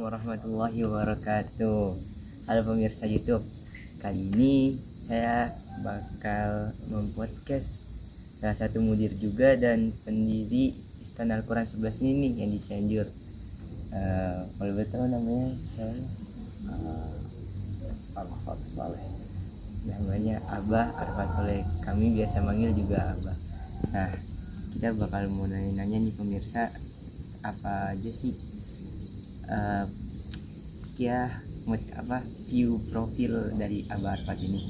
warahmatullahi wabarakatuh. Halo pemirsa YouTube. Kali ini saya bakal mempodcast salah satu mudir juga dan pendiri Istana Al-Quran 11 ini nih yang di Cianjur. Kalau betul namanya saya Arfat Saleh. Namanya Abah Arfat Saleh. Kami biasa manggil juga Abah. Nah, kita bakal mau nanya-nanya nih pemirsa, apa aja sih view profil dari Abah Arfat ini.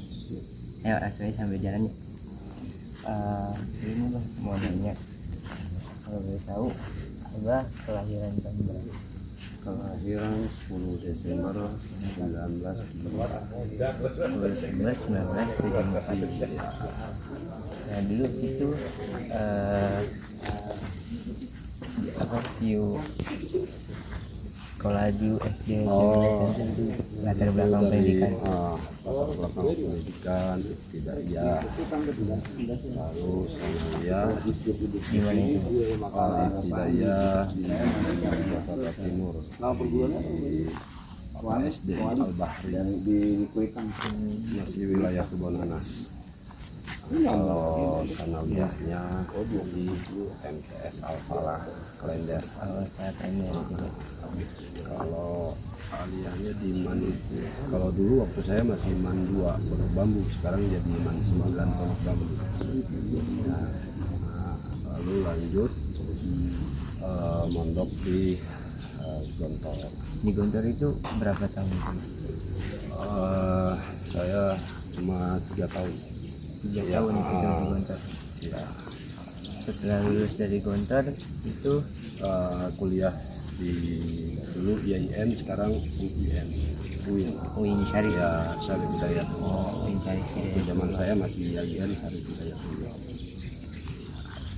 Ayo langsung aja sambil jalannya. Ini Bah, mau nanya, kalau boleh tahu Abah kelahiran tahun berapa? Kelahiran 10 Desember 1974. Nah dulu itu view sekolah di SD, SMP, latar belakang pendidikan. Latar belakang pendidikan ibtidaiyah, lalu sanawiyah. Di mana itu? Ibtidaiyah di Jakarta Timur, di SD Al-Bahri, masih wilayah Kebon Anas. Kalau sanawiyahnya di MTS Al-Falah Klender. Kalau aliyahnya di Man, kalau dulu waktu saya masih Man 2 Pondok Bambu, sekarang jadi Man 9 Pondok Bambu. Lalu lanjut mondok di Gontor. Di Gontor itu berapa tahun? Saya cuma 3 tahun. 3 tahun itu di Gontor. Ya. Setelah lulus dari Gontor itu Kuliah di dulu IAIN, sekarang UIN Syarif. Ya, Syarif Hidayat. UIN Syarif. Zaman saya masih IAIN Syarif Hidayat.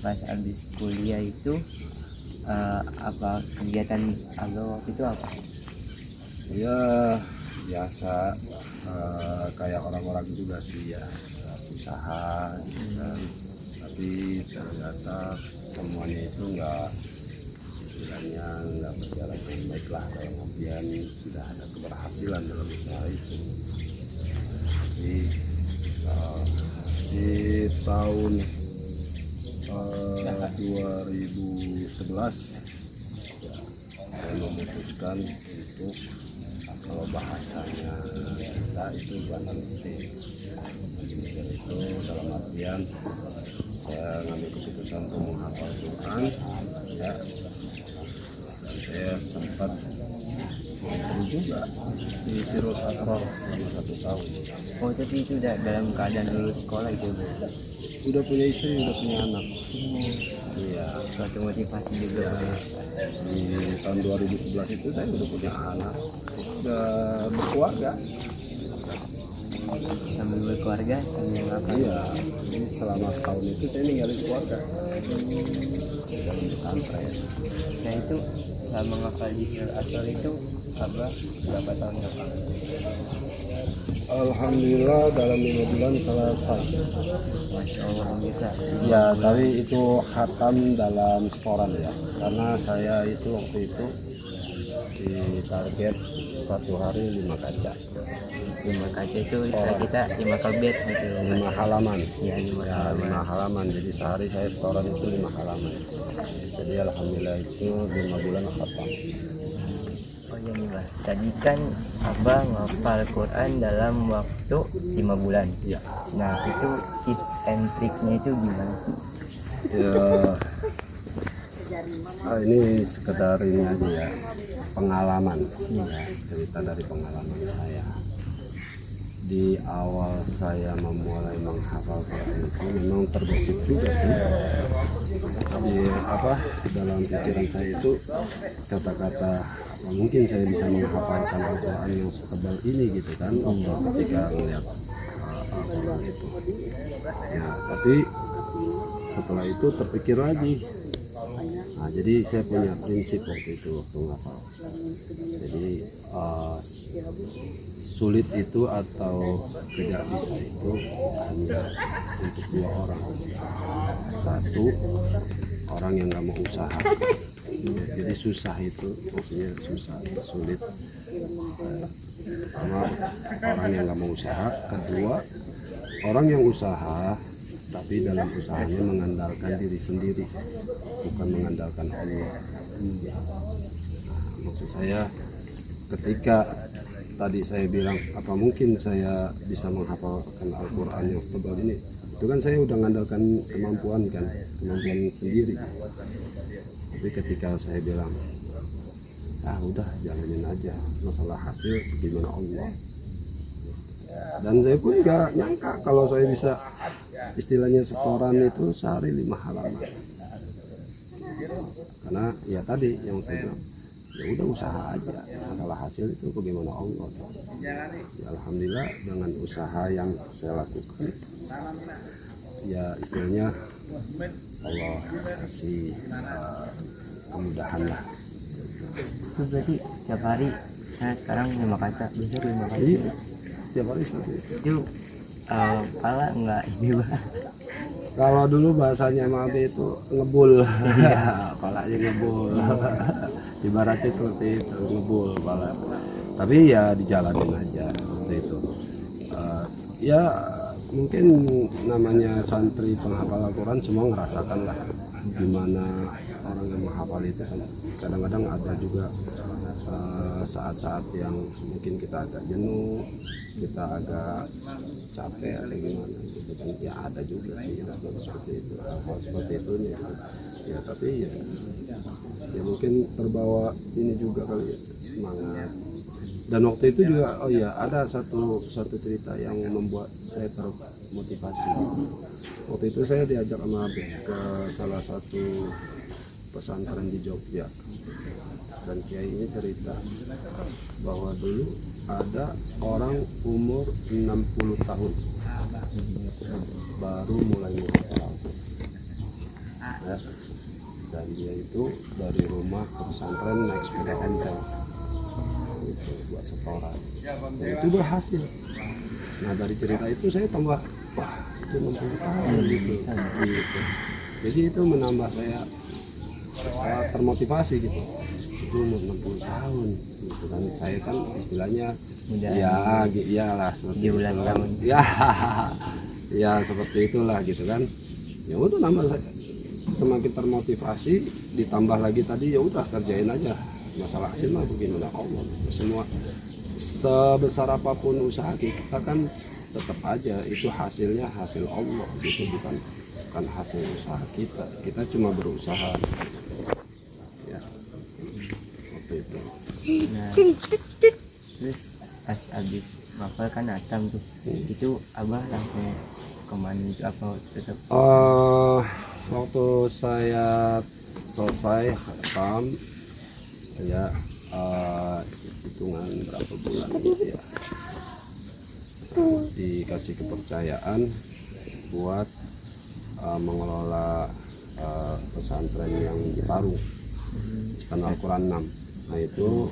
Pas habis kuliah itu apa kegiatan Abah waktu itu apa? Ya biasa, kayak orang-orang juga sih ya, usaha gitu kan. Tapi ternyata semuanya itu nggak berjalan dengan baik lah, dalam artian tidak ada keberhasilan dalam usaha itu. Jadi di tahun 2011 ya, saya memutuskan untuk, kalau bahasanya kita itu banaliste itu, dalam artian saya ngambil keputusan untuk menghafal Quran ya. Dan saya sempat menteri juga di Sirul Asrar selama 1 tahun. Oh tapi itu udah dalam keadaan lulus sekolah itu? Udah punya istri, udah punya anak. Iya. Suatu motivasi juga. Di tahun 2011 itu saya udah punya anak, udah berkeluarga. Sambil berkeluarga sambil apa? Iya. Jadi selama setahun itu saya ninggalin keluarga di dalam pesantren. Nah itu selama ngafal di Sirul Asrar itu Abah berapa tahun ngafal? Alhamdulillah dalam 5 bulan selesai. Masya Allah bisa. Ya, tapi itu khatam dalam setoran ya. Karena saya itu waktu itu di target 1 hari 5 kaca. 5 kaca itu istilah kita 5 kalbet gitu. 5 halaman. Iya 5 Ya, halaman. 5 halaman. Jadi sehari saya setoran itu 5 halaman. Jadi alhamdulillah itu 5 bulan khatam. Oh iya nih Bah, tadi kan Abah ngafal Quran dalam waktu 5 bulan. Ya. Nah itu tips and triknya itu gimana sih? Ya, ini sekedar ini aja ya, pengalaman ya, cerita dari pengalaman saya. Di awal saya memulai menghafal Quran itu memang terbesit juga sih dalam pikiran saya itu kata-kata mungkin saya bisa menghafalkan Al-Quran yang setebal ini gitu kan, ketika melihat Al-Quran itu ya. Tapi setelah itu terpikir lagi. Nah, jadi saya punya prinsip waktu itu waktu ngafal. Jadi sulit itu atau tidak bisa itu hanya untuk 2 orang. 1 orang yang nggak mau usaha, Jadi susah itu, maksudnya susah, sulit. Pertama orang yang nggak mau usaha, kedua orang yang usaha tapi dalam usahanya mengandalkan diri sendiri, bukan mengandalkan Allah. Maksud saya ketika tadi saya bilang apa mungkin saya bisa menghafalkan Al-Quran yang setebal ini, itu kan saya udah mengandalkan kemampuan sendiri. Tapi ketika saya bilang udah jalanin aja, masalah hasil gimana Allah. Dan saya pun nggak nyangka kalau saya bisa istilahnya setoran itu sehari 5 halaman. Karena ya tadi yang saya bilang, ya udah usaha aja, masalah hasil itu bagaimana Allah. Ya alhamdulillah dengan usaha yang saya lakukan, ya istilahnya Allah kasih kemudahan lah. Itu berarti setiap hari saya sekarang 5 kaca, bisa 5 kaca. Iya, setiap hari seperti itu. Itu pala enggak ini Bang. Kalau dulu bahasanya Mabe itu ngebul, palanya ngebul. Ibaratnya seperti itu, ngebul pala. Tapi ya dijalanin aja seperti itu. Ya mungkin namanya santri penghafal Al-Quran semua ngerasakan lah gimana orang yang menghafal itu kan. Kadang-kadang ada juga saat-saat yang mungkin kita agak jenuh, kita agak capek atau gimana gitu kan, ya ada juga sih yang seperti itu, hal seperti itu ya tapi ya mungkin terbawa ini juga kali ya, semangat. Dan waktu itu juga ada satu cerita yang membuat saya termotivasi. Waktu itu saya diajak sama Abeh ke salah satu pesantren di Jogja, dan kiai ini cerita bahwa dulu ada orang umur 60 tahun baru mulai menghafal ya. Dan dia itu dari rumah ke pesantren naik sepeda kencang gitu, buat setoran, dan itu berhasil. Nah dari cerita itu saya tambah wah itu 60 tahun gitu. Jadi itu menambah saya termotivasi gitu. Itu umur 60 tahun gitu kan, saya kan istilahnya mudah iyalah seperti itu. tahun. Ya seperti itulah gitu kan. Ya udah nambah saya semakin termotivasi, ditambah lagi tadi ya udah kerjain aja, masalah hasil mah bagaimana Allah. Semua sebesar apapun usaha kita kan tetap aja itu hasilnya hasil Allah gitu, bukan hasil usaha kita. Kita cuma berusaha ya waktu itu. Nah, terus pas habis hafal kan atam tuh, itu Abah langsung kemana itu apa tetap? Waktu saya selesai khatam ya hitungan berapa bulan gitu ya, dikasih kepercayaan buat mengelola pesantren yang di Parung, Istana Al-Quran 6. Nah itu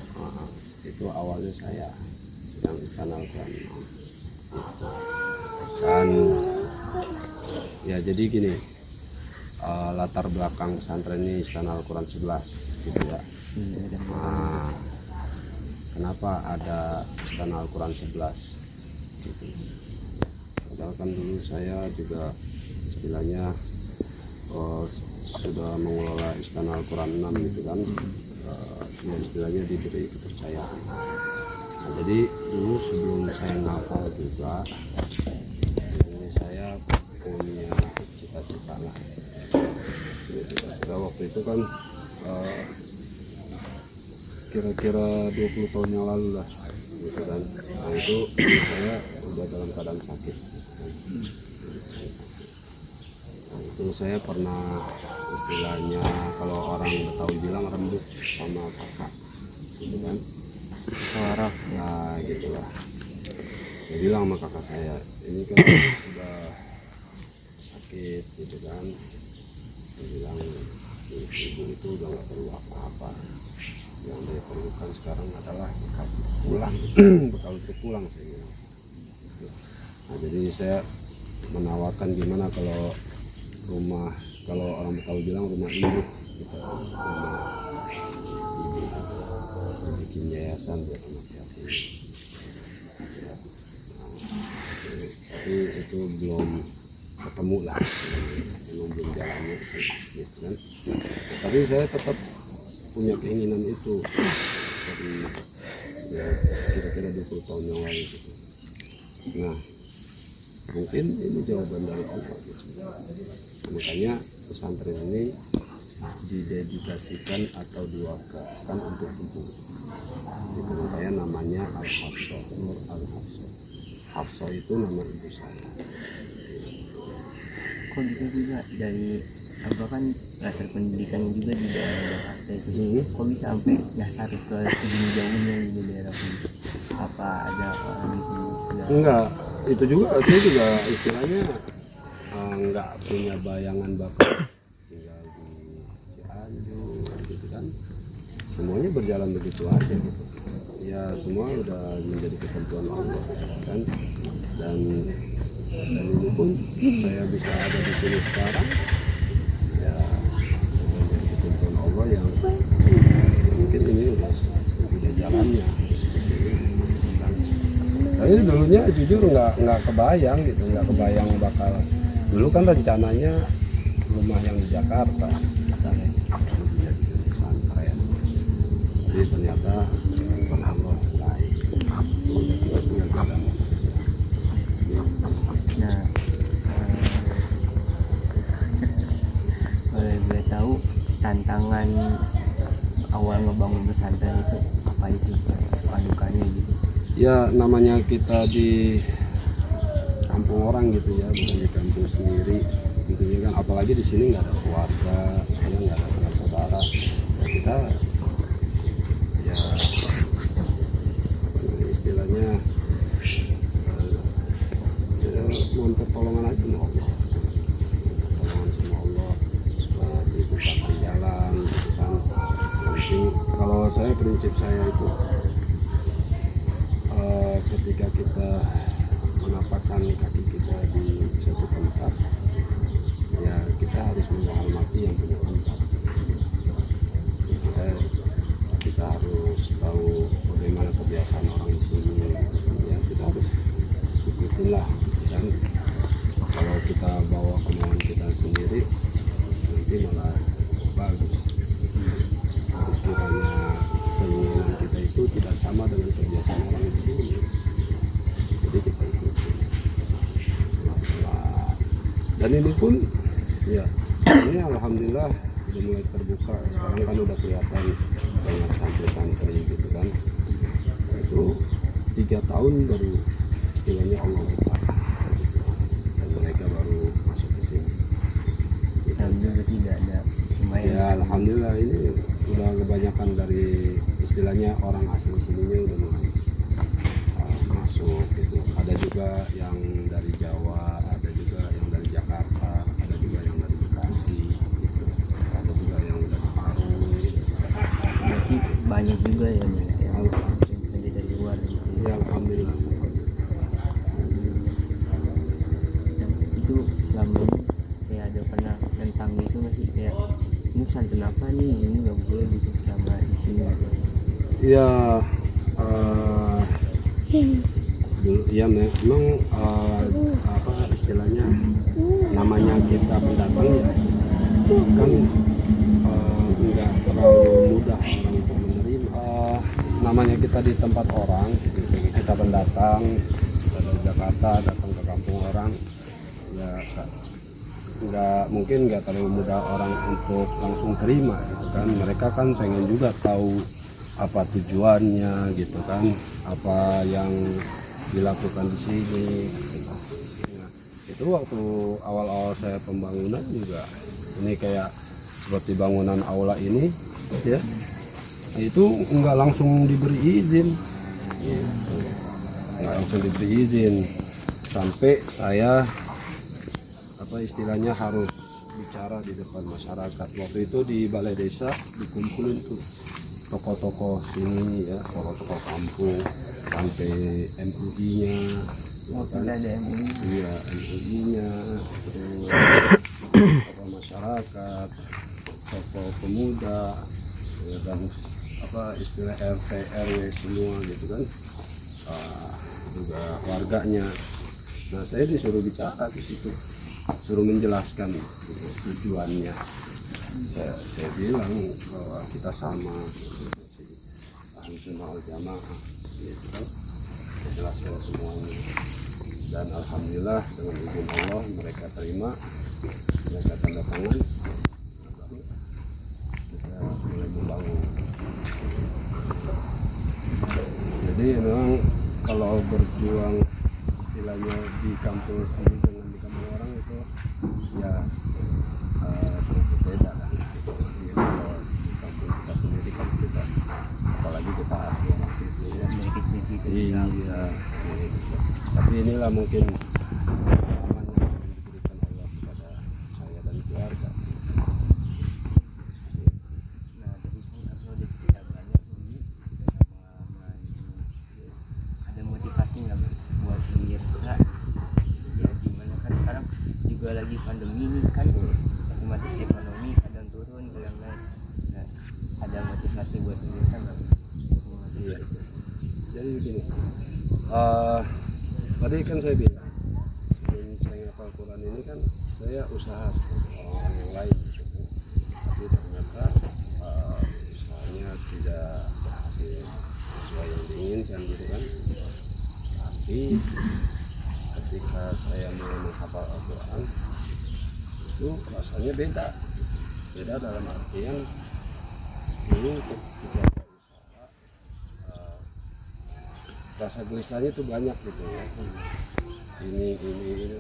awalnya saya yang Istana Al-Quran 6 kan ya. Jadi gini, latar belakang pesantren ini Istana Al-Quran 11 gitu ya. Nah, kenapa ada Istana Al-Quran 11 gitu. Padahal kan dulu saya juga istilahnya sudah mengelola Istana Al-Quran 6 gitu kan, ya istilahnya diberi kepercayaan. Nah, jadi dulu sebelum saya ngafal juga, ini saya punya cita-cita lah. Cita-cita waktu itu kan kira-kira 20 tahun yang lalu lah gitu kan. Nah itu saya udah dalam keadaan sakit. Nah, itu saya pernah istilahnya kalau orang Betawi bilang rembuk sama kakak gitu kan. Suara. Nah gitulah, saya bilang sama kakak saya, ini kan sudah sakit gitu kan. Saya bilang ibu itu udah gak perlu apa-apa, yang dia perlukan sekarang adalah bekal pulang. Bekal untuk pulang saya bilang. Nah jadi saya menawarkan gimana kalau rumah, kalau orang Betawi bilang rumah induk kita bikin yayasan buat anak yatim. Ya. Tapi itu belum ketemu lah, belum jalannya gitu kan. Tapi saya tetap punya keinginan itu dari ya, kira-kira 20 tahun yang lalu gitu. Nah, mungkin ini jawaban dari Allah gitu. Makanya pesantren ini didedikasikan atau diwakafkan untuk ibu. Itu makanya namanya Al-Hafsah, Nur Al-Hafsah. Hafsah itu nama ibu saya. Kok bisa sih Pak, dari Abah kan latar pendidikannya juga di daerah Jakarta itu, kok bisa sampai nyasar ke segini jauhnya di daerah ini? Apa ada orang di sini sudah? Enggak, itu juga saya juga istilahnya enggak punya bayangan bakal tinggal di Cianjur gitu kan. Semuanya berjalan begitu aja gitu. Ya semua udah menjadi ketentuan Allah kan. Dan ini pun saya bisa ada di sini sekarang ya menjadi ketentuan Allah yang mungkin ini udah jalannya seperti ini kan. Tapi dulunya jujur nggak kebayang gitu, nggak kebayang bakal. Dulu kan rencananya rumah yang di Jakarta kan jadi pesantren. Jadi ternyata Allah lain. Udah tinggal jalan. Nah, boleh gue tahu tantangan awal ngebangun pesantren itu apa aja sih, suka dukanya gitu? Ya namanya kita di kampung orang gitu ya, bukan di kampung sendiri gitu ya kan. Apalagi di sini nggak ada keluarga, nggak ada saudara-saudara. Ya kita ya istilahnya mohon pertolongan aja sama Allah, pertolongan sama Allah supaya dibukakan jalan gitu kan. Yang penting kalau saya, prinsip saya itu ketika kita menapakkan kaki kita di suatu tempat ya kita harus menghormati yang punya tempat. Kita harus tahu bagaimana kebiasaan orang di sini ya, kita harus ikutin lah. Dan kalau kita bawa kemauan kita sendiri nanti malah bagus. Sekiranya keinginan kita itu tidak sama dengan kebiasaan orang di sini, jadi kita ikuti. Dan ini pun ya ini alhamdulillah sudah mulai terbuka. Sekarang kan udah kelihatan banyak santri-santri gitu kan. Itu 3 tahun baru istilahnya Allah buka. Mereka baru masuk ke sini. Alhamdulillah tidak ada lumayan. Ya alhamdulillah ini udah kebanyakan dari istilahnya orang asli sininya udah mulai masuk gitu. Ada juga yang dari Jawa, ada juga yang dari Jakarta, ada juga yang dari Bekasi gitu. Ada juga yang dari Paru. Berarti banyak juga ya nih yang dari luar gitu. Ya alhamdulillah. Itu selama ini kayak ada pernah tentang gitu nggak sih, kayak ini pesantren apa nih, ini nggak boleh gitu selama di sini? Ya dulu ya memang apa istilahnya namanya kita pendatang ya kan nggak terlalu mudah orang untuk menerima. Namanya kita di tempat orang gitu. Kita pendatang dari Jakarta datang ke kampung orang ya nggak mungkin nggak terlalu mudah orang untuk langsung terima gitu kan. Mereka kan pengen juga tahu apa tujuannya gitu kan, apa yang dilakukan di sini. Nah, itu waktu awal-awal saya pembangunan juga ini kayak seperti bangunan aula ini ya, itu nggak langsung diberi izin gitu. Nggak langsung diberi izin sampai saya apa istilahnya harus bicara di depan masyarakat. Waktu itu di balai desa dikumpulin tuh tokoh-tokoh sini ya, tokoh-tokoh kampung sampai MUI-nya. Sudah ada MUI. Iya, MUI-nya, terus tokoh masyarakat, tokoh pemuda ya, dan istilah RT RW semua gitu kan, juga warganya. Nah saya disuruh bicara di situ, suruh menjelaskan gitu, tujuannya. Saya bilang bahwa kita sama si Ahlus Sunnah wal Jamaah gitu kan, saya jelaskan semuanya. Dan alhamdulillah dengan izin Allah mereka terima, mereka tanda tangan, kita mulai membangun. Jadi memang kalau berjuang istilahnya di kampung sendiri dengan di kampung orang itu ya sangat berbeda kan. Jadi kalau di kampung kita sendiri kan kita, apalagi kita asli orang situ ya. Iya, gitu. Tapi inilah mungkin pengalaman yang diberikan Allah kepada saya dan keluarga. Nah tadi kan upload cerita banyak nih tentang pengalaman. Ada motivasi nggak Bang, buat pemirsa ya, gimana kan sekarang juga lagi pandemi nih kan, otomatis ekonomi kadang turun kadang naik. Nah, ada motivasi buat pemirsa nggak Bang? Iya. Jadi begini, tadi kan saya bilang sebelum saya ngapal Quran ini kan saya usaha seperti orang yang lain gitu kan. Tapi ternyata usahanya tidak berhasil sesuai yang diinginkan gitu kan. Tapi ketika saya mulai menghafal Al-Quran itu rasanya beda dalam artian dulu ketika saya usaha rasa gelisahnya itu banyak gitu ya, ini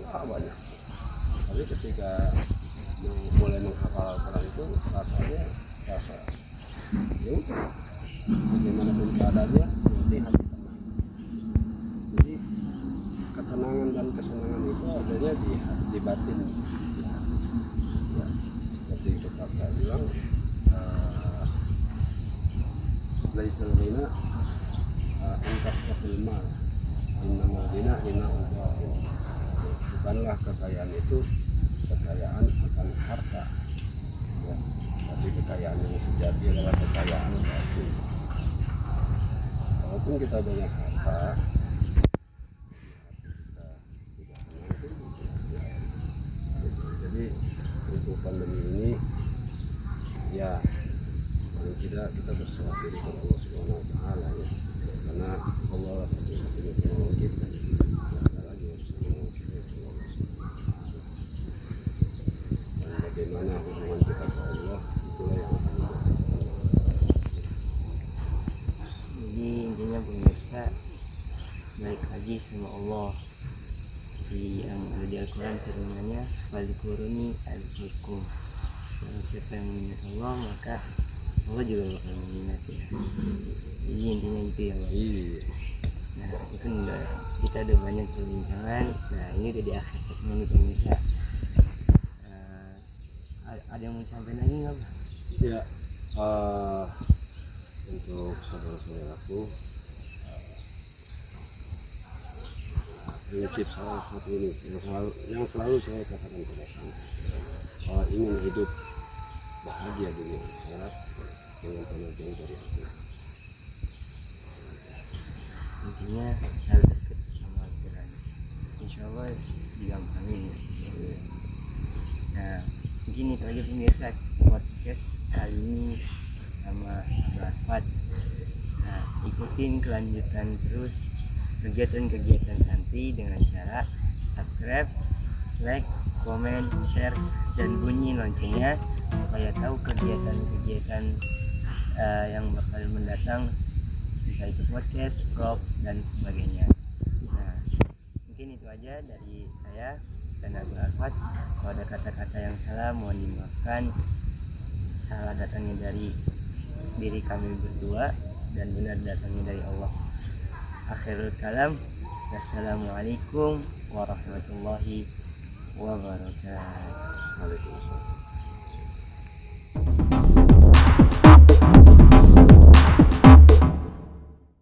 banyak. Tapi ketika mulai menghafal Al-Quran itu rasanya rasa ya udah, bagaimanapun keadaannya nanti hati tenang. Jadi ketenangan dan kesenangan itu adanya di batin, di hati. Ya, seperti pepatah bilang, laisal ghina angkat kafilmal, innamal ghina ghina Allah. Bukanlah kekayaan itu kekayaan akan harta ya, tapi kekayaan yang sejati adalah kekayaan batin. Walaupun kita banyak harta, kita tidak senang itu ya. Jadi untuk pandemi ini ya paling tidak kita berserah diri kepada Allah Subhanahu wa taala ya. Karena Allah lah satu-satunya penolong kita. Tidak ada lagi yang bisa menolong kita kecuali Allah Subhanahu wa taala. Dan bagaimana hubungan kita ke Allah itulah yang akan menjadi. Jadi intinya pemirsa balik lagi sama Allah, seperti yang ada di Al-Quran firman-Nya, fadzkuruni azkurkum. Siapa yang mengingat Allah maka Allah juga bakal mengingat ya. Jadi intinya itu ya Bang. Nah itu kan kita udah banyak perbincangan. Nah ini udah di akhir segmen nih pemirsa. Ada yang mau disampaikan lagi nggak Bang? Ya, untuk saudara-saudaraku, prinsip salah satu ini yang selalu saya katakan pada sana, kalau ingin hidup bahagia dunia akhirat, jangan pernah jauh dari aku. Intinya selalu dekat sama Al-Quran, insya Allah digampangin ya. Nah mungkin itu aja pemirsa podcast kali ini sama Barfat. Nah ikutin kelanjutan terus kegiatan-kegiatan Santri dengan cara subscribe, like, komen, share, dan bunyi loncengnya supaya tahu kegiatan-kegiatan yang bakal mendatang, entah itu podcast, vlog, dan sebagainya. Nah mungkin itu aja dari saya dan Abu Arfat. Kalau ada kata-kata yang salah mohon dimaafkan. Salah datangnya dari diri kami berdua dan benar datangnya dari Allah. Akhirul kalam, wassalamualaikum warahmatullahi wabarakatuh. Waalaikumsalam.